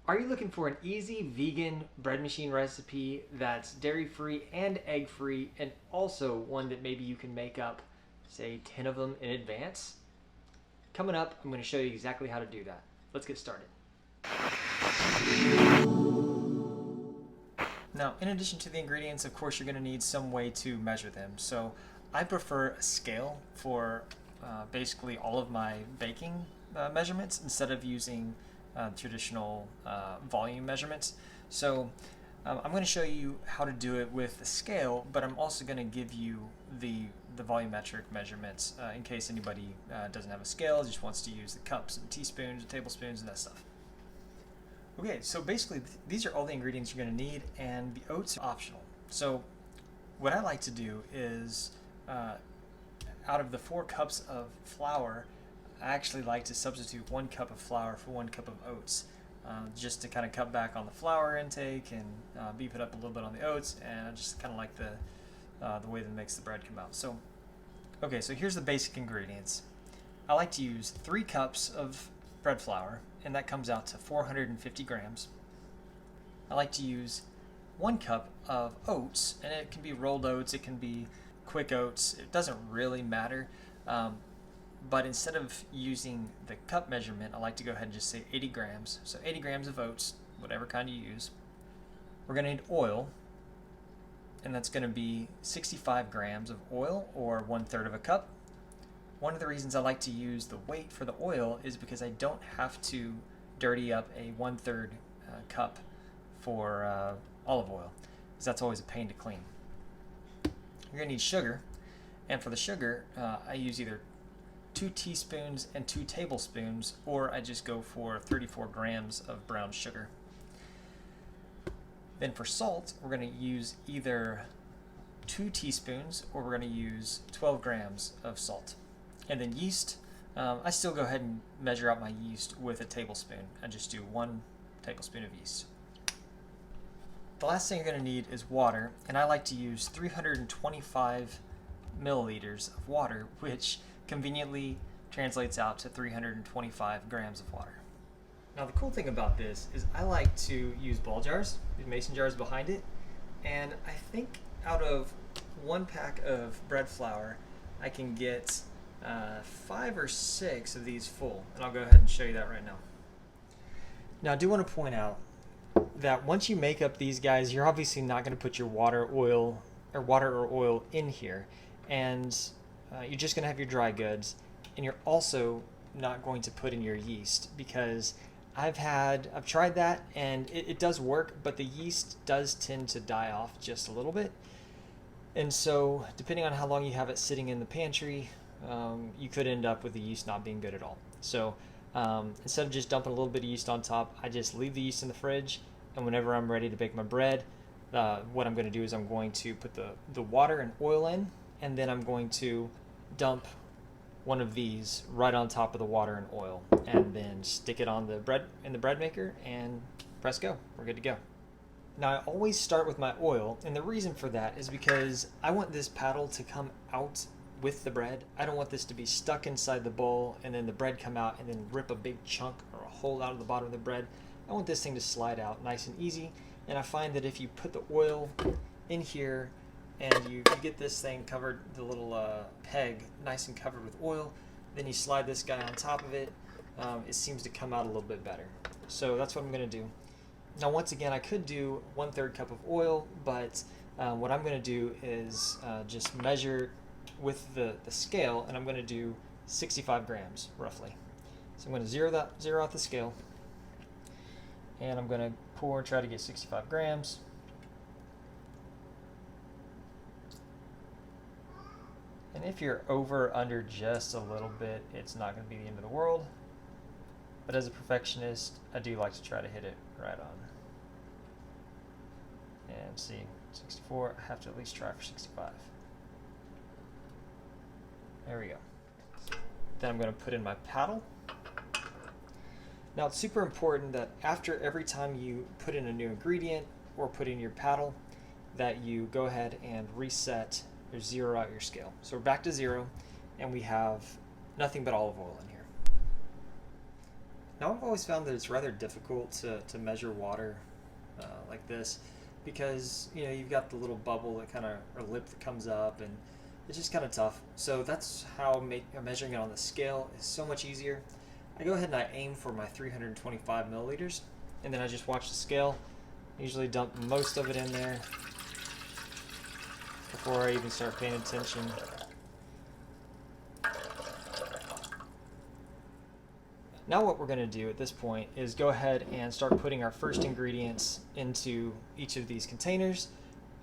Are you looking for an easy vegan bread machine recipe that's dairy-free and egg-free, and also one that maybe you can make up, say, 10 of them in advance? Coming up, I'm going to show you exactly how to do that. Let's get started. Now, in addition to the ingredients, of course, you're going to need some way to measure them. So I prefer a scale for basically all of my baking measurements instead of using traditional volume measurements. So I'm going to show you how to do it with the scale, but I'm also going to give you the volumetric measurements in case anybody doesn't have a scale, just wants to use the cups and teaspoons and tablespoons and that stuff. Okay, so basically these are all the ingredients you're going to need, and the oats are optional. So what I like to do is out of the 4 cups of flour, I actually like to substitute 1 cup of flour for 1 cup of oats, just to kind of cut back on the flour intake and beef it up a little bit on the oats, and I just kind of like the way that makes the bread come out. So, okay, so here's the basic ingredients. I like to use 3 cups of bread flour, and that comes out to 450 grams. I like to use 1 cup of oats, and it can be rolled oats, it can be quick oats, it doesn't really matter. But instead of using the cup measurement, I like to go ahead and just say 80 grams. So 80 grams of oats, whatever kind you use. We're going to need oil, and that's going to be 65 grams of oil, or 1/3 of a cup. One of the reasons I like to use the weight for the oil is because I don't have to dirty up a 1/3 cup for olive oil, because that's always a pain to clean. You're going to need sugar, and for the sugar, I use either 2 teaspoons and 2 tablespoons, or I just go for 34 grams of brown sugar. Then for salt, we're going to use either 2 teaspoons, or we're going to use 12 grams of salt. And then yeast, I still go ahead and measure out my yeast with a tablespoon. I just do 1 tablespoon of yeast. The last thing you're going to need is water, and I like to use 325 milliliters of water, which conveniently translates out to 325 grams of water. Now the cool thing about this is I like to use ball jars, these mason jars behind it, and I think out of 1 pack of bread flour I can get 5 or 6 of these full, and I'll go ahead and show you that right now. Now I do want to point out that once you make up these guys, you're obviously not going to put your water or oil in here, and you're just going to have your dry goods, and you're also not going to put in your yeast, because I've tried that, and it does work, but the yeast does tend to die off just a little bit. And so depending on how long you have it sitting in the pantry, you could end up with the yeast not being good at all. So instead of just dumping a little bit of yeast on top, I just leave the yeast in the fridge, and whenever I'm ready to bake my bread, what I'm going to do is I'm going to put the water and oil in, and then I'm going to dump one of these right on top of the water and oil, and then stick it on the bread in the Breadmaker and press go. We're good to go. Now I always start with my oil, and the reason for that is because I want this paddle to come out with the bread. I don't want this to be stuck inside the bowl and then the bread come out and then rip a big chunk or a hole out of the bottom of the bread. I want this thing to slide out nice and easy, and I find that if you put the oil in here and you get this thing covered, the little peg nice and covered with oil, then you slide this guy on top of it, it seems to come out a little bit better. So that's what I'm going to do. Now once again, I could do 1/3 cup of oil, but what I'm going to do is just measure with the scale, and I'm going to do 65 grams roughly. So I'm going to zero out the scale, and I'm going to pour and try to get 65 grams. And if you're over or under just a little bit, it's not going to be the end of the world. But as a perfectionist, I do like to try to hit it right on. And see, 64, I have to at least try for 65. There we go. Then I'm going to put in my paddle. Now it's super important that after every time you put in a new ingredient or put in your paddle, that you go ahead and reset or zero out your scale. So we're back to 0, and we have nothing but olive oil in here. Now I've always found that it's rather difficult to measure water like this because you've got the little bubble that or lip that comes up, and it's just kind of tough. So that's how measuring it on the scale is so much easier. I go ahead and I aim for my 325 milliliters, and then I just watch the scale. I usually dump most of it in there before I even start paying attention. Now what we're going to do at this point is go ahead and start putting our first ingredients into each of these containers,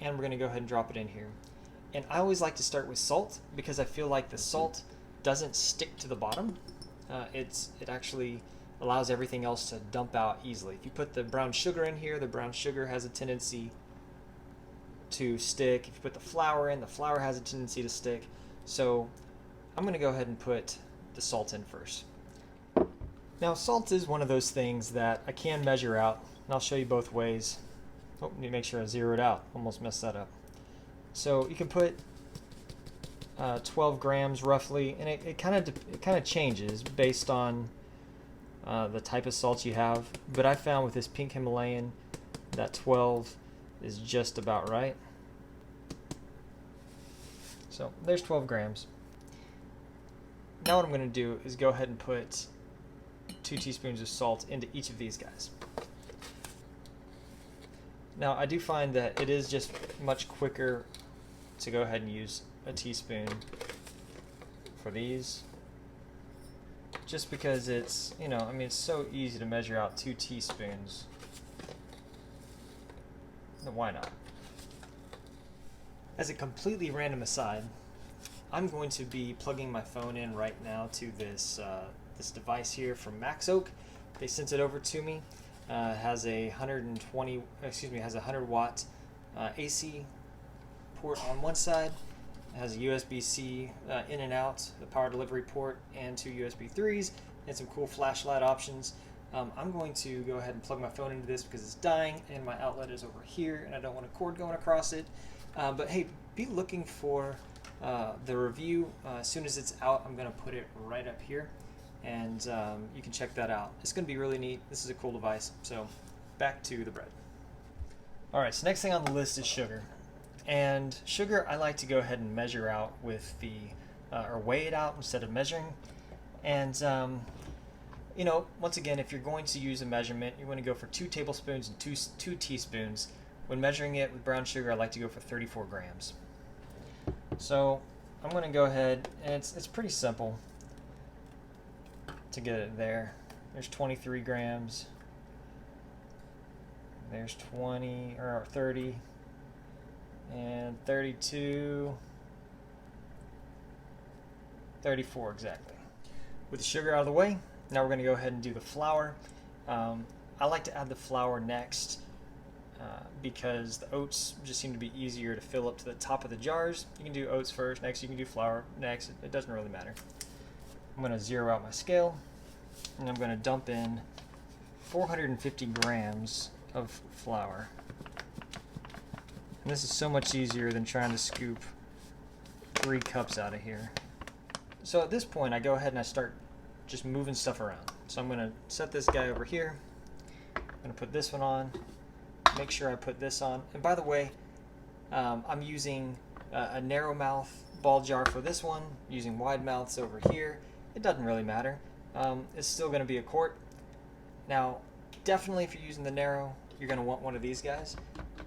and we're going to go ahead and drop it in here. And I always like to start with salt because I feel like the salt doesn't stick to the bottom. It actually allows everything else to dump out easily. If you put the brown sugar in here, the brown sugar has a tendency to stick. If you put the flour in, the flour has a tendency to stick. So I'm going to go ahead and put the salt in first. Now salt is one of those things that I can measure out, and I'll show you both ways. Oh, need to make sure I zero it out. Almost messed that up. So you can put 12 grams roughly, and it kind of changes based on the type of salt you have. But I found with this pink Himalayan that 12 is just about right. So there's 12 grams. Now what I'm going to do is go ahead and put 2 teaspoons of salt into each of these guys. Now I do find that it is just much quicker to go ahead and use a teaspoon for these, just because it's, it's so easy to measure out 2 teaspoons. Then why not? As a completely random aside, I'm going to be plugging my phone in right now to this this device here from MaxOak. They sent it over to me. It has a 100 watt AC port on one side. It has a USB-C in and out, the power delivery port, and 2 USB 3s, and some cool flashlight options. I'm going to go ahead and plug my phone into this because it's dying, and my outlet is over here, and I don't want a cord going across it. But hey, be looking for the review. As soon as it's out, I'm going to put it right up here, and you can check that out. It's going to be really neat. This is a cool device. So back to the bread. Alright, so next thing on the list is sugar. And sugar I like to go ahead and measure out with the, or weigh it out instead of measuring. And once again, if you're going to use a measurement, you want to go for 2 tablespoons and 2 teaspoons. When measuring it with brown sugar, I like to go for 34 grams. So I'm going to go ahead, and it's pretty simple to get it there. There's 23 grams. There's 20 or 30 and 32, 34 exactly. With the sugar out of the way, now we're going to go ahead and do the flour. I like to add the flour next because the oats just seem to be easier to fill up to the top of the jars. You can do oats first, next you can do flour, next. It doesn't really matter. I'm going to zero out my scale, and I'm going to dump in 450 grams of flour. And this is so much easier than trying to scoop 3 cups out of here. So at this point, I go ahead and I start just moving stuff around. So I'm going to set this guy over here. I'm going to put this one on. Make sure I put this on. And by the way, I'm using a narrow mouth ball jar for this one, using wide mouths over here. It doesn't really matter. It's still going to be a quart. Now, definitely if you're using the narrow, you're going to want one of these guys.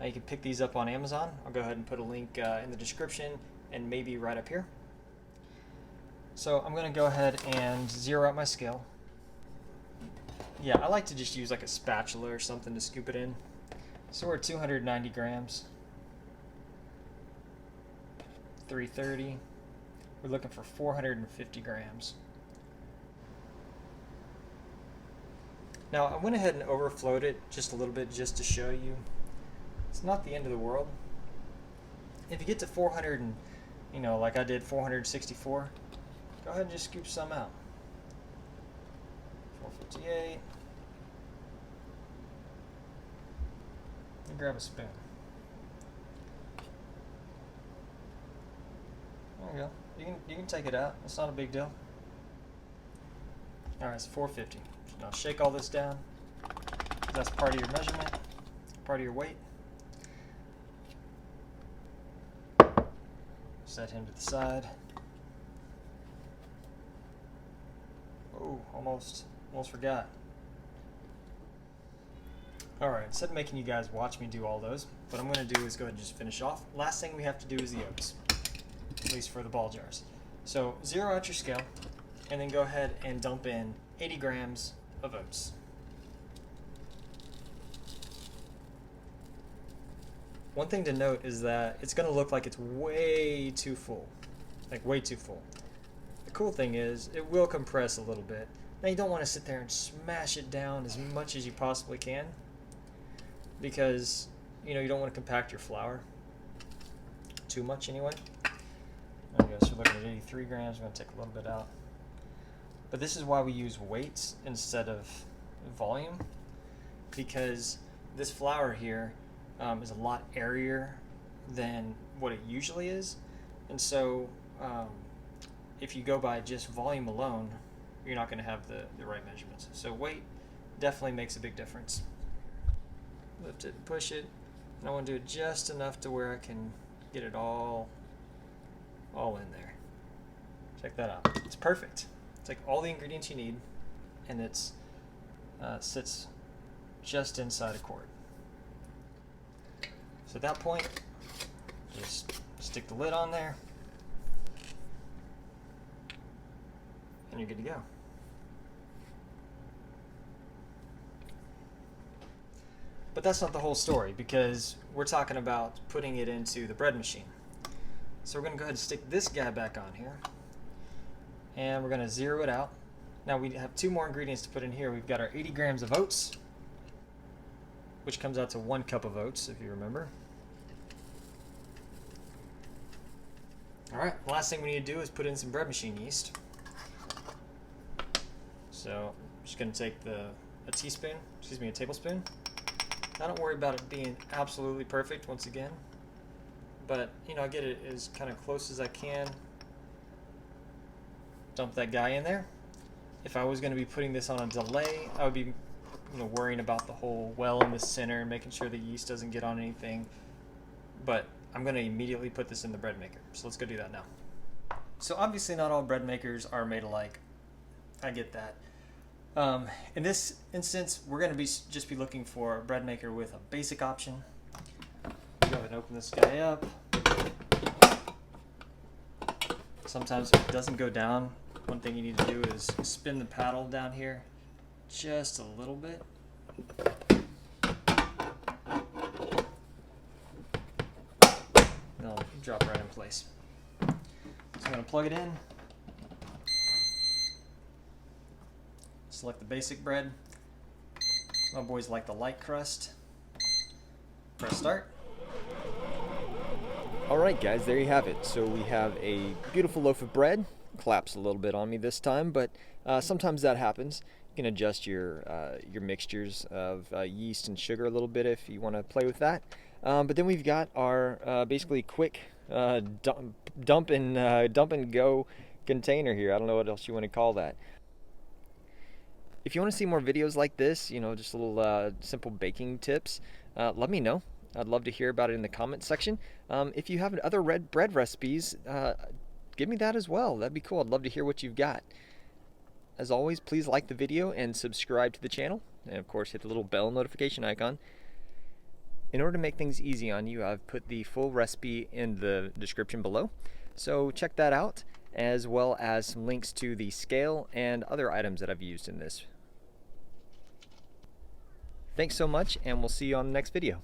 Now you can pick these up on Amazon. I'll go ahead and put a link in the description and maybe right up here. So I'm going to go ahead and zero out my scale. Yeah, I like to just use like a spatula or something to scoop it in. So we're at 290 grams. 330. We're looking for 450 grams. Now I went ahead and overflowed it just a little bit just to show you. It's not the end of the world. If you get to 400 and, like I did 464, go ahead and just scoop some out. 458. And grab a spoon. There you go. You can take it out. It's not a big deal. Alright, it's 450. Now shake all this down. That's part of your measurement, part of your weight. Set him to the side. Oh, almost forgot. Alright, instead of making you guys watch me do all those, what I'm going to do is go ahead and just finish off. Last thing we have to do is the oats, at least for the ball jars. So zero out your scale, and then go ahead and dump in 80 grams of oats. One thing to note is that it's going to look like it's way too full, like way too full. The cool thing is it will compress a little bit. Now you don't want to sit there and smash it down as much as you possibly can, because you don't want to compact your flour too much anyway. There we go, so we're looking at 83 grams, we're going to take a little bit out. But this is why we use weights instead of volume, because this flour here is a lot airier than what it usually is. And so if you go by just volume alone, you're not going to have the right measurements. So weight definitely makes a big difference. Lift it, push it, and I want to do it just enough to where I can get it all in there. Check that out. It's perfect. It's like all the ingredients you need, and it's sits just inside a quart. So at that point, just stick the lid on there, and you're good to go. But that's not the whole story, because we're talking about putting it into the bread machine. So we're going to go ahead and stick this guy back on here, and we're going to zero it out. Now we have two more ingredients to put in here. We've got our 80 grams of oats, which comes out to 1 cup of oats, if you remember. Alright, the last thing we need to do is put in some bread machine yeast. So I'm just going to take a tablespoon. I don't worry about it being absolutely perfect once again, but I get it as kind of close as I can. Dump that guy in there. If I was going to be putting this on a delay, I would be worrying about the whole well in the center, making sure the yeast doesn't get on anything. But I'm going to immediately put this in the Breadmaker. So let's go do that now. So obviously not all bread makers are made alike. I get that. In this instance, we're going to just be looking for a Breadmaker with a basic option. Go ahead and open this guy up. Sometimes if it doesn't go down, one thing you need to do is spin the paddle down here just a little bit. And it'll drop right in place. So I'm going to plug it in. Select the basic bread. My boys like the light crust. Press start. Alright guys, there you have it. So we have a beautiful loaf of bread. Collapsed a little bit on me this time, but sometimes that happens. You can adjust your mixtures of yeast and sugar a little bit if you want to play with that. But then we've got our basically quick dump and go container here. I don't know what else you want to call that. If you want to see more videos like this, just little simple baking tips, let me know. I'd love to hear about it in the comment section. If you have other bread recipes, give me that as well. That'd be cool. I'd love to hear what you've got. As always, please like the video and subscribe to the channel. And of course, hit the little bell notification icon. In order to make things easy on you, I've put the full recipe in the description below. So check that out, as well as some links to the scale and other items that I've used in this. Thanks so much, and we'll see you on the next video.